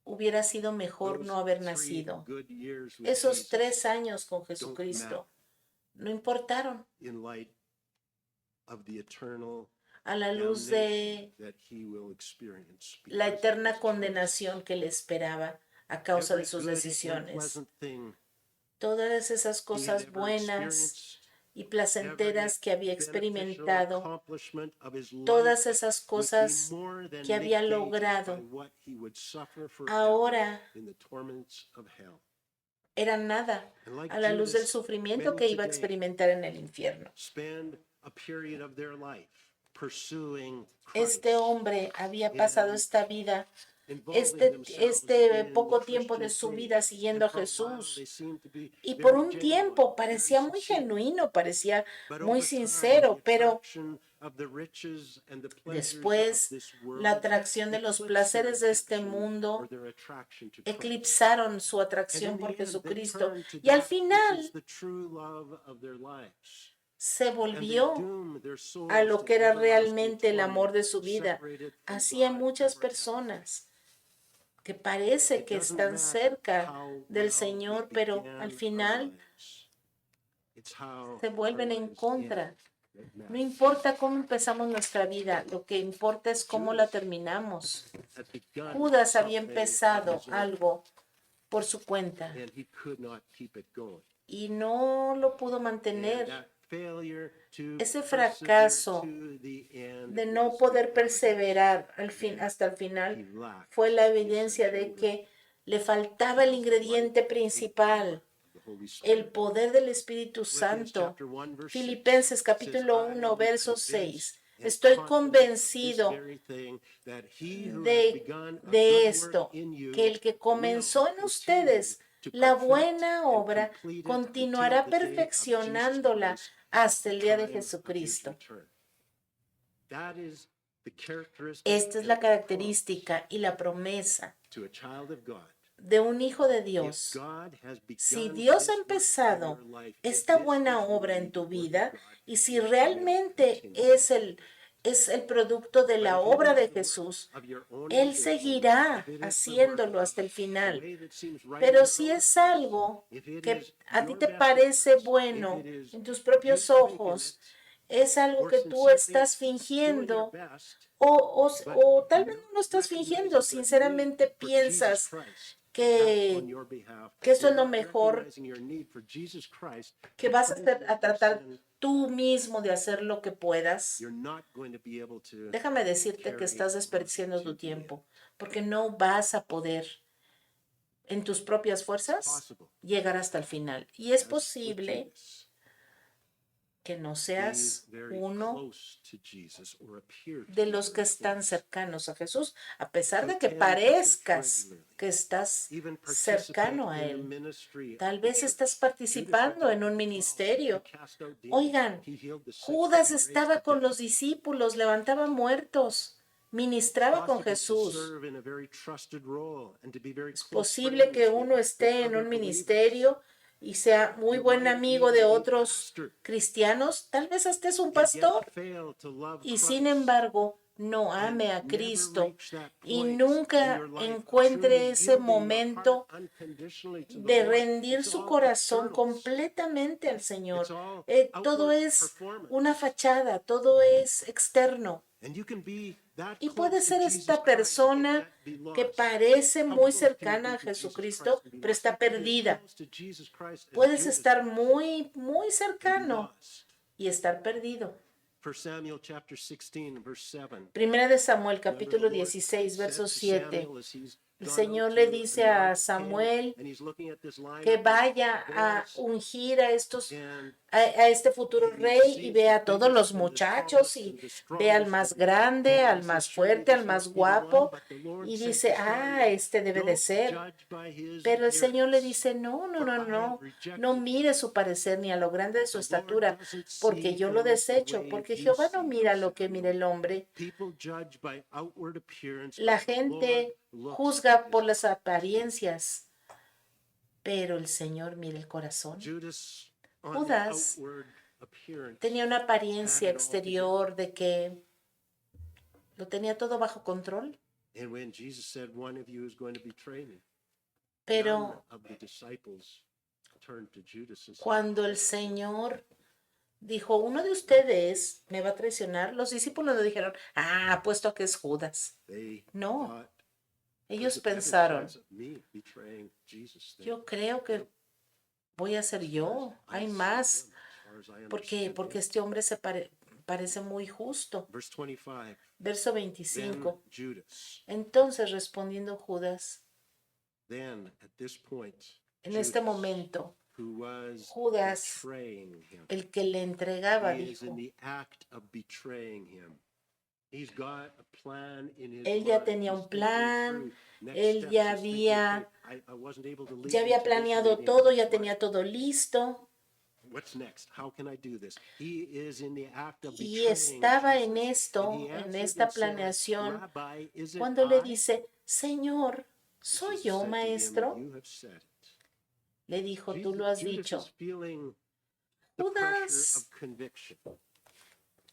hubiera sido mejor Those no haber 3 nacido. good years with Esos Jesus 3 años con don't Jesucristo matter no importaron in light of the eternal a la luz damnation de that he will experience la because of eterna his choice. condenación que le esperaba a causa de Every sus good and decisiones. pleasant thing Todas esas he had cosas ever buenas experienced, y placenteras que había beneficial experimentado, accomplishment of his life todas esas would be cosas more than que había negated logrado, by what he would suffer forever ahora in the torments of hell. era nada And like a la luz del Judas, sufrimiento many que iba a today experimentar en el infierno. spend a period of their life pursuing Este Christ, hombre había pasado esta vida, involving themselves in poco the tiempo de Christian su faith. vida siguiendo a And for a while, Jesús. they seem to be Y por very un genuine, tiempo very parecía muy sincere. genuino, parecía But muy over time, sincero, the pero attraction of the riches and the pleasures of después this la world atracción de los eclipse placeres their de este attention or mundo their attraction to Christ. eclipsaron su And atracción in por the end, they Jesucristo. turn to Y al that which is final the true love of their lives. se And they volvió doom their a souls lo to que era everlasting realmente el amor torment, de su vida. separated from Así hay God muchas forever. personas que parece It que doesn't están matter cerca how del well we Señor, pero al began our final lives. It's how se our vuelven en lives contra. end that No matters. importa cómo empezamos nuestra vida, lo que importa es cómo la terminamos. Had begun Judas había something of empezado his own, algo por su cuenta and he could not keep it going. y no lo pudo And mantener. that failure to Ese persevere fracaso to the end de no was poder the perseverar hasta el he final lacked fue la the evidencia de essential que le faltaba el ingrediente principal, the Holy el Spirit. poder del Espíritu Philippians Santo. chapter 1, verse 6 Filipenses says, capítulo "I 1, am verso convinced 6. and Estoy confident of this convencido very thing, that he who has de, begun a de good esto, work in you que el que will comenzó en continue ustedes to la perfect buena and obra, complete it continuará until the day of Jesus perfeccionándola Christ, hasta el día de time of his Jesucristo. return." That is the characteristic Esta es and la the promise característica y la promesa to a child of God. de un hijo de If Dios. God has Si begun Dios ha this work in empezado your life, esta if this buena is obra really en tu the work of vida God, y si it will realmente continue. es el producto de But la if it obra is de the work Jesús, of your own Él ambition, seguirá if it is the work haciéndolo of hasta el the final. way that seems right in Pero your si own es eyes, algo if it que is a ti your te best parece interest, bueno if it is en tus you propios thinking ojos, it, es algo or que tú sincerely estás doing your fingiendo best, o, but o tal vez not no lo estás fingiendo, recognizing the sinceramente need for Jesus piensas Christ to act on que, your behalf, que eso you're es lo not mejor, recognizing your need for Jesus Christ que to vas a cleanse you of your tratar sin, tú mismo de hacer lo que puedas. you're not going to be able to Déjame decirte que carry estás on desperdiciando to tu the end. tiempo, porque no vas a poder en tus propias fuerzas Possible, llegar hasta el final. Y es as with posible Judas, que no be seas very uno close to Jesus or appear to de be los que very están close. cercanos a Jesús, a pesar de que Attend the church parezcas regularly. que estás Even cercano participate a in the Él. ministry Tal of the vez church. estás Judas had participando that en un as well. ministerio. He cast out demons. Oigan, He healed the sick. Judas He raised estaba the con dead. los discípulos, levantaba muertos, ministraba con Possible to Jesús. serve in a very trusted role and to be very Es close posible friends que with uno esté en other un believers. ministerio y sea muy You buen might amigo even de be a otros pastor cristianos, tal vez hasta es un and yet pastor, fail to love y sin Christ embargo no and ame a never Cristo reach that y point in nunca your life of encuentre truly ese yielding your momento heart unconditionally to the de Lord. rendir It's su all corazón externals. completamente al Señor. It's all Todo outward es performance. una fachada, todo es externo. And you can be that Y close puede to ser Jesus esta Christ and persona yet be que lost. parece How muy close can you cercana be a to Jesus Jesucristo, Christ and be pero lost? está You can be as perdida. close to Jesus Christ as Puedes Judas estar was muy, muy and be cercano lost. y estar perdido. 1 Samuel chapter 16 verse 7. Primera de Samuel, Remember, capítulo the Lord 16, said verso to 7. Samuel as he's El gone Señor out le to dice a anoint the king, Samuel and he's looking at this lineup que of vaya a boys, ungir a estos and a este futuro he rey y sees ve the a todos los biggest and the muchachos tallest y and the ve al strongest más of them. grande, And al he says, más "Surely fuerte, al this más must be the one." guapo But the Lord y said dice, to ah, Samuel, este debe de "Don't ser. judge by his Pero el Señor le appearance, dice, no, no, for no, I have no, rejected no him." mire su parecer ni a lo grande de su The Lord estatura, doesn't porque see yo lo things the desecho, way porque you Jehová no see mira them, lo que mira Samuel. el hombre. People judge by outward appearance, La but the Lord gente looks juzga at por his las heart. apariencias, pero el Señor mira el corazón. Judas, on the Judas outward appearance, tenía una had apariencia it all together. exterior de que lo tenía todo bajo control, And when Jesus said, "One of you is going to betray me," none pero of the disciples turned to Judas and said, cuando el Señor dijo, uno de ustedes me va a traicionar, los discípulos le dijeron, ah, apuesto a que es Judas. they No, thought, ellos "There's a better pensaron, chance of me betraying Jesus than yo creo que voy a ser yo, I hay see más. him, as far as I ¿Por qué? understood Porque him." este hombre parece muy justo. Verse 25, Verso then 25. Judas, Entonces respondiendo Judas, then at this point, En este momento, who was Judas, betraying him. el que le entregaba, He is dijo, in the act of betraying him. He's got a plan in his él ya mind. tenía He's un thinking plan, through next él steps. ya He's thinking, había, okay, I wasn't able to lead ya them había to this planeado meeting. todo, ya What- tenía todo listo What's next? How can I do this? He is in the act of y betraying estaba en Jesus. And esto, he en answered esta and said, planeación, Rabbi, is it cuando le I? dice, Señor, ¿soy Jesus yo, said to him, maestro? you have said it. Le dijo, tú lo has Judas dicho. is feeling the pressure Judas of conviction.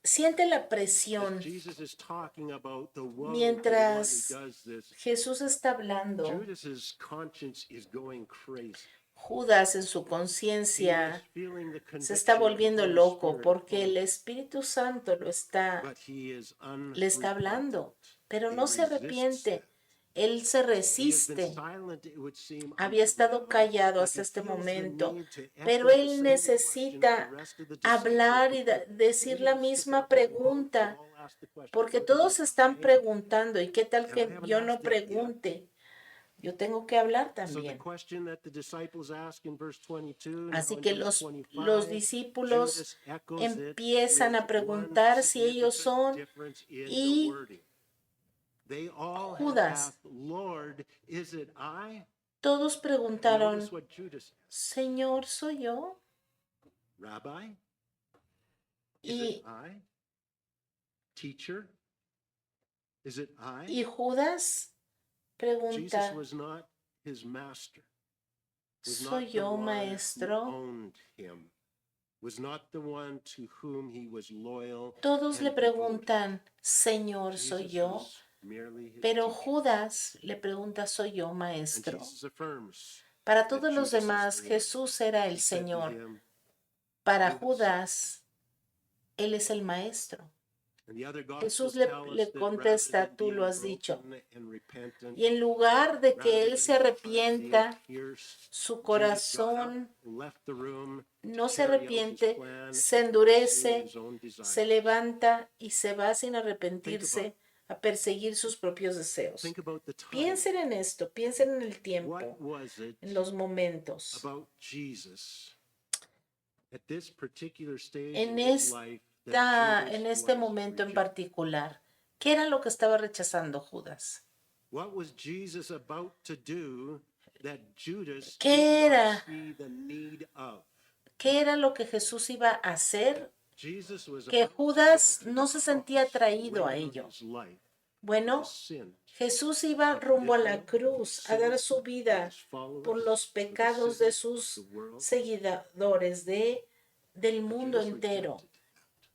siente la As presión Jesus is talking about the woe to the one who mientras does this, Jesús está hablando. Judas's conscience is going crazy. Judas en su He is conciencia feeling the se está conviction of the volviendo Holy loco Spirit porque upon el him, Espíritu Santo but he is le está hablando, unrepentant. pero He no se resists arrepiente. that. Él se He has been resiste. silent, it would seem, Había until estado now, callado but hasta he este feels the momento, need to pero echo the él same question necesita the rest of the hablar y disciples decir la before. misma They pregunta, all ask the question, porque "Lord, is todos it están I?" preguntando, ¿y qué tal And I que haven't yo no asked that yet. pregunte? Yo tengo que hablar So the también. question that the disciples ask in verse 22, Así now in que verse los 25, discípulos Judas echoes it empiezan with a one preguntar si ellos significant son difference in the y wording. They all had Judas. asked, Lord, is it I? Todos And preguntaron, notice what Judas says. Señor, ¿soy yo? Rabbi, is Y, it I? Teacher, is it I? y Judas Jesus pregunta, was not his master. Was ¿soy not the yo, one who maestro? owned him. Was not the one to whom he was loyal. Todos le and devoted. preguntan, Señor, ¿soy Jesus yo? was merely his Pero teacher. Judas le pregunta, ¿soy yo, And maestro? Jesus affirms Para that todos los Judas is demás, the one. Jesús era He el said to Señor. him, Para "You have said." Judas, Él es el maestro. And the other Jesús Gospels tell us le that rather contesta, than tú lo being has dicho. broken and repentant, Y en lugar de que rather Él than se his heart arrepienta, being pierced, su Judas got up, corazón left the room to no se carry out his arrepiente, plan se and to pursue endurece, his own desires. se levanta y se va sin arrepentirse a perseguir sus propios deseos. Think about the time. Piensen en esto, piensen en el What tiempo, was it en los momentos. about Jesus at this particular stage En in his life that Judas en este was momento en rejecting? particular, ¿qué era lo que estaba rechazando Judas? What was Jesus about to do that Judas ¿Qué did era? not see the need of? ¿Qué era lo que Jesús iba a hacer? Jesus was Que about to Judas go to no the se sentía cross to atraído lay a down ello. his life Bueno, for the sin Jesús iba of rumbo a la Israel, cruz a sin dar su of vida his followers, por los for the pecados sin de of sus the world. seguidores del But mundo Judas entero. rejected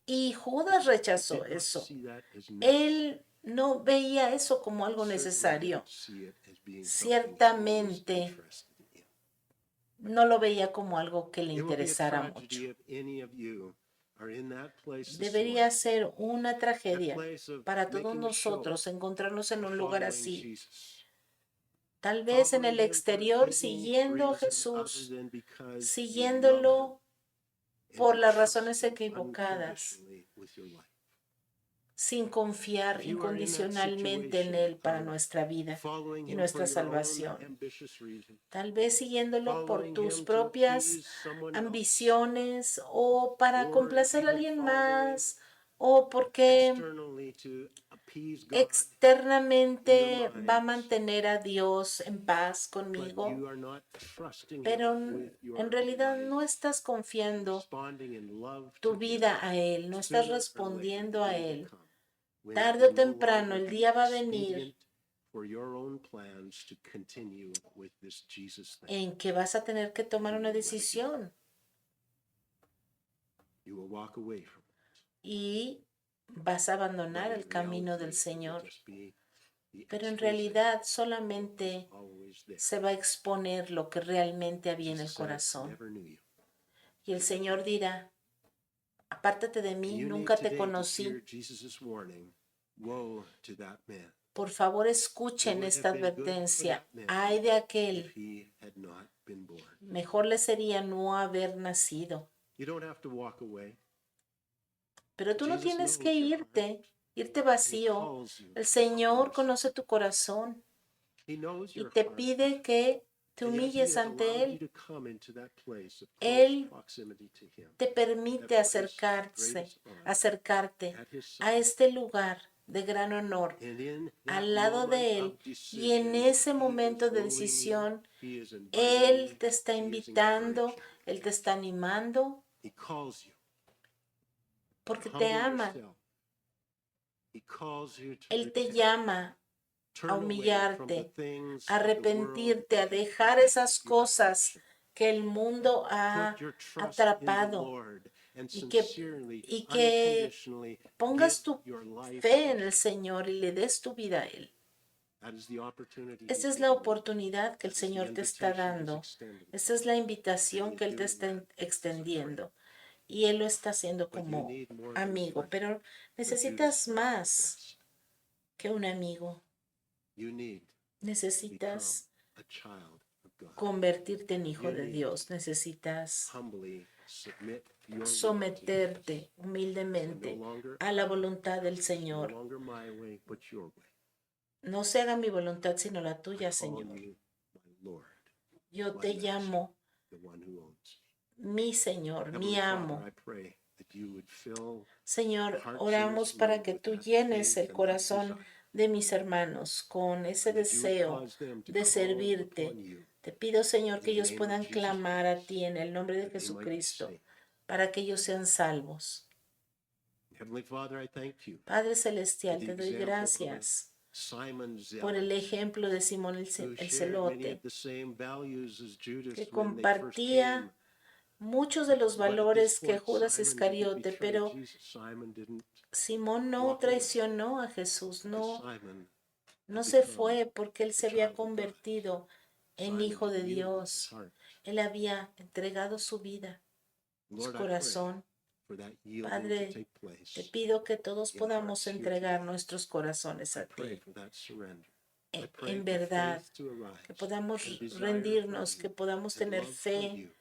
Y Judas that. rechazó Did not eso. see that as necessary. Él no veía eso como algo Certainly necesario. didn't see it as being something he was Ciertamente interested in. no lo veía como algo que le It will be a interesara tragedy mucho. if any of you are in that place this Debería morning, ser una that tragedia place of para todos making a show nosotros encontrarnos en of un lugar following así. Jesus. Tal vez en Following el him for exterior any siguiendo a reason Jesús, other than because you love him siguiéndolo and por to las trust razones him equivocadas, unconditionally with your life. sin confiar If you are in that incondicionalmente en situation Él para of nuestra vida following y him nuestra for your own salvación. ambitious reason, Tal vez siguiéndolo por following tus him to propias appease someone else, ambiciones o para or complacer a even alguien following más o porque externally to appease God, externamente in your va a minds, mantener a Dios en paz but conmigo, you are not trusting pero him with your en realidad life, no estás confiando responding in love tu to him. vida a Él, no estás Sooner or later, respondiendo the a day will Él. come when Tarde it o will no temprano longer el be día va a venir expedient for your own plans to continue with this Jesus thing. en que vas a tener que tomar una decisión You will walk away from it. y vas a abandonar But el in camino reality, del it will Señor. just be the Pero en exposé realidad solamente always there. se va a exponer lo que realmente había en el Jesus said, corazón. "Never knew you." Y el Señor dirá, apártate de mí, And you need nunca te today to conocí. hear Jesus' warning, woe to that man Por favor, escuchen would esta have been good for advertencia. that man Ay de if aquel, he had not been born. mejor le sería no haber nacido. You don't have to walk away. Pero tú no Jesus tienes knows que your heart, irte and he vacío. calls you El to Señor holiness. conoce tu corazón He knows y your te heart. pide que te And yet he humilles has ante allowed you Él. to come into that place of Él close proximity to him. te permite acercarte a este lugar de gran honor And in that al lado moment de Él. of Y en decision, ese he is momento de wooing you, decisión, he is inviting Él you, te está he is invitando, encouraging you. Él te está animando He calls you porque to te humble ama. yourself. He calls you to Él te repent. llama Turn a away from the humillarte, things a of the world arrepentirte, a that have dejar captured esas your cosas attention. que el mundo ha Put your trust in the atrapado Lord and y que, sincerely, y que unconditionally pongas give tu your life fe to en el Him. Señor y le des tu vida a Él. That is the opportunity Esa He's es la giving you. oportunidad que el That is the Señor te está invitation He's dando. extending. Esa es la invitación And que in Él te doing está that, as a friend. extendiendo. Y Él lo está haciendo But you como need more than a amigo. friend. Pero The necesitas Judas of más this. que un amigo. You need to become Necesitas a child of God. convertirte en hijo You de need Dios. Necesitas humbly submit your will to someterte His. No humildemente longer a la voluntad del no Señor. longer my way, but your way. No se haga mi voluntad sino la I tuya, call Señor. you my Lord, Yo my te master, llamo the one who owns mi Señor, me. mi Heavenly amo. Father, I pray that you would fill Señor, hearts in oramos this para room que with tú that llenes faith el and that corazón desire, de mis hermanos con ese and that you would deseo cause them to de call servirte. upon you Te pido, Señor, in que the ellos name of puedan Jesus clamar a Christ, ti en el nombre de that they might be Jesucristo saved. para que ellos sean salvos. Heavenly Father, I thank you Padre for Celestial, the te doy example of gracias Simon por el Zealot, ejemplo de Simón el who shared many celote, of the same values as Judas que when they first compartía came. muchos de los But at this valores que point, Judas Simon didn't Iscariote, betray pero Jesus. Simon didn't Simón no walk away traicionó a Jesús, because no, Simon no had se become fue porque él a se había child of God. convertido en Simon hijo had de yielded his Dios. heart. Él había entregado su vida, su Lord, I pray corazón. for that yielding to Padre, take te place pido que todos in podamos hearts here entregar today. nuestros corazones I a pray ti. for that surrender. I pray En for verdad, faith to que arise podamos and desire for rendirnos, que you podamos and tener love for fe you.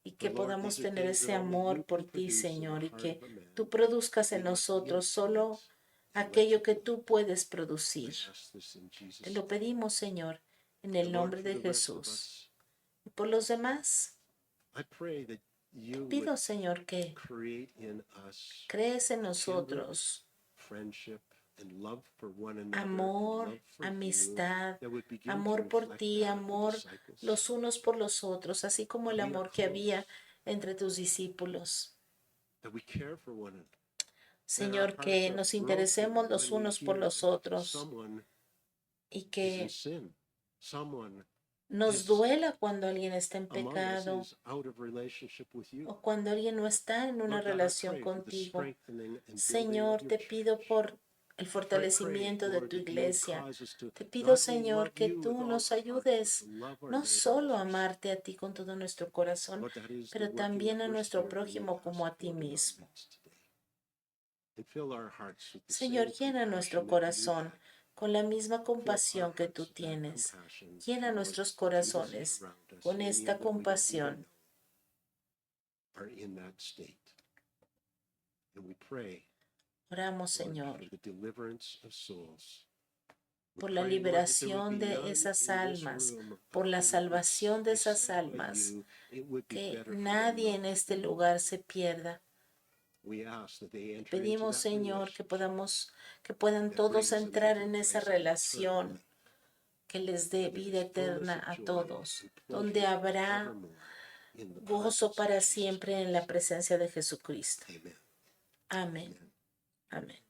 y For que Lord, podamos these are tener things that ese only amor you por can ti, produce in the Señor, y heart que of a man. tú produzcas en We must yield nosotros to solo it and let aquello you que do it. tú puedes I producir. ask this in Jesus' Te lo name. pedimos, Señor, en And el Lord, nombre for de the rest of Jesús. us, Y por los demás, I pray that you would pido, Señor, que create in us crees en kindred nosotros friendship and love for one another, amor, love for you, amistad, that would begin to amor por reflect ti, that of the amor disciples. los unos por los otros, así como el We are amor que había close, entre tus discípulos. that we care for one another. That our Señor, que hearts are nos broken interesemos los when we unos por hear los that otros someone y is in que sin. Someone nos is duela cuando alguien está en among us pecado is out of relationship with you. o cuando alguien no está en una Lord God, I relación pray for the contigo. strengthening and building Señor, of your te pido church. por el I pray, fortalecimiento de Lord, tu that you would iglesia. cause us to Te pido, not only Señor, love que you with tú all nos our heart, but ayudes to love our no neighbor solo a as ourselves. amarte a ti con todo nuestro corazón, Lord, that is the pero working también of a your nuestro Spirit in prójimo us, como a ti Lord, in our mismo. midst today. And fill our hearts with the Señor, same llena nuestro compassion that you corazón had. con la misma Fill our compasión que tú hearts with that tienes. compassion Llena towards nuestros the Judas corazones around us con and any esta that we don't even compasión. know are in that state. And we pray, Oramos, Lord, Señor, for the deliverance of souls. We por la pray, Lord, that there would liberación be de none esas in this almas, room por la who would salvación de be esas said by almas, you, it would be que better for them nadie not en to este be. lugar se pierda. We ask that they enter into Pedimos, that Señor, que relationship puedan that todos brings them entrar into a en esa place of eternal relación life, que les dé where there vida is fullness eterna of a joy todos, and donde pleasures habrá forevermore in the gozo presence of para Jesus siempre en la Christ. presencia de Jesucristo. Amen. Amén. Amen. Amén.